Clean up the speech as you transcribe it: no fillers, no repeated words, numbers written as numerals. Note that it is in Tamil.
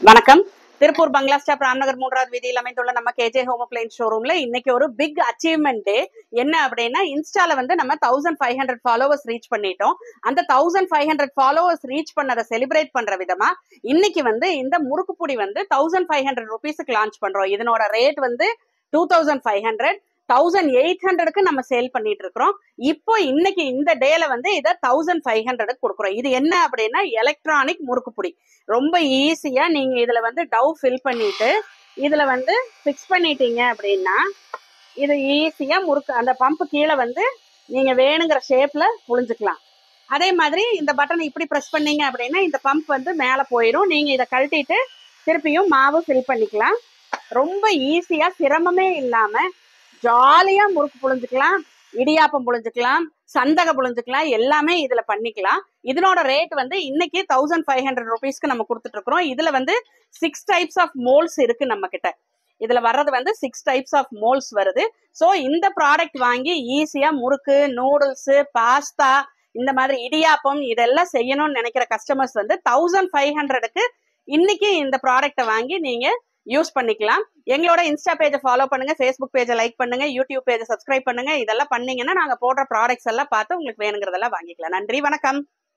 வணக்கம். திருப்பூர் பங்களா ஸ்டாப் ராம்நகர் 3வது வீதியில் அமைந்துள்ள நம்ம கேஜே ஹோம் அப்ளையன்ஸ் ஷோரூம்ல இன்னைக்கு ஒரு பிக் அச்சீவ்மெண்ட் டே. என்ன அப்படின்னா, இன்ஸ்டால வந்து நம்ம 1500 ஃபாலோவர்ஸ் ரீச் பண்ணிட்டோம். அந்த 1500 ஃபாலோவர்ஸ் ரீச் பண்ணதை செலிப்ரேட் பண்ற விதமா இன்னைக்கு வந்து இந்த முறுக்குப்புடி வந்து 1500 ருபீஸுக்கு லான்ச் பண்றோம். இதனோட ரேட் வந்து 2500, 1800க்கு நம்ம சேல் பண்ணிட்டு இருக்கிறோம். இப்போ இன்னைக்கு இந்த டேல வந்து இதை 1500க்கு கொடுக்குறோம். இது என்ன அப்படின்னா, எலக்ட்ரானிக் முறுக்குப்புடி. ரொம்ப ஈஸியா நீங்க இதுல வந்து டவ் ஃபில் பண்ணிட்டு இதுல வந்து ஃபிக்ஸ் பண்ணிட்டீங்க அப்படின்னா இது ஈஸியா முறுக்கு அந்த பம்ப் கீழே வந்து நீங்க வேணுங்கிற ஷேப்ல புழிஞ்சுக்கலாம். அதே மாதிரி இந்த பட்டனை இப்படி ப்ரெஸ் பண்ணீங்க அப்படின்னா இந்த பம்ப் வந்து மேல போயிடும். நீங்க இதை கழட்டிட்டு திருப்பியும் மாவு ஃபில் பண்ணிக்கலாம். ரொம்ப ஈஸியா, சிரமமே இல்லாம ஜாலியா முறுக்கு புழிஞ்சுக்கலாம், இடியாப்பம் புழிஞ்சுக்கலாம், சந்தக புழிஞ்சுக்கலாம், எல்லாமே இதுல பண்ணிக்கலாம். இதனோட ரேட் வந்து இன்னைக்கு 1500 ருபீஸ்க்கு நம்ம கொடுத்துட்டு இருக்கிறோம். இதுல வந்து 6 டைப்ஸ் ஆஃப் மோல்ஸ் இருக்கு நம்ம கிட்ட. இதுல வர்றது வந்து 6 டைப்ஸ் ஆஃப் மோல்ஸ் வருது. ஸோ இந்த ப்ராடக்ட் வாங்கி ஈஸியா முறுக்கு, நூடுல்ஸ், பாஸ்தா, இந்த மாதிரி இடியாப்பம் இதெல்லாம் செய்யணும்னு நினைக்கிற கஸ்டமர்ஸ் வந்து 1500க்கு இன்னைக்கு இந்த ப்ராடக்டை வாங்கி நீங்க யூஸ் பண்ணிக்கலாம். எங்களோட இன்ஸ்டா பேஜை ஃபாலோ பண்ணுங்க, ஃபேஸ்புக் பேஜை லைக் பண்ணுங்க, யூடியூப் பேஜை சப்ஸ்கிரைப் பண்ணுங்க. இதெல்லாம் பண்ணீங்கன்னா நாங்க போடுற ப்ராடக்ட்ஸ் எல்லாம் பார்த்து உங்களுக்கு வேணுங்கிறதெல்லாம் வாங்கிக்கலாம். நன்றி, வணக்கம்.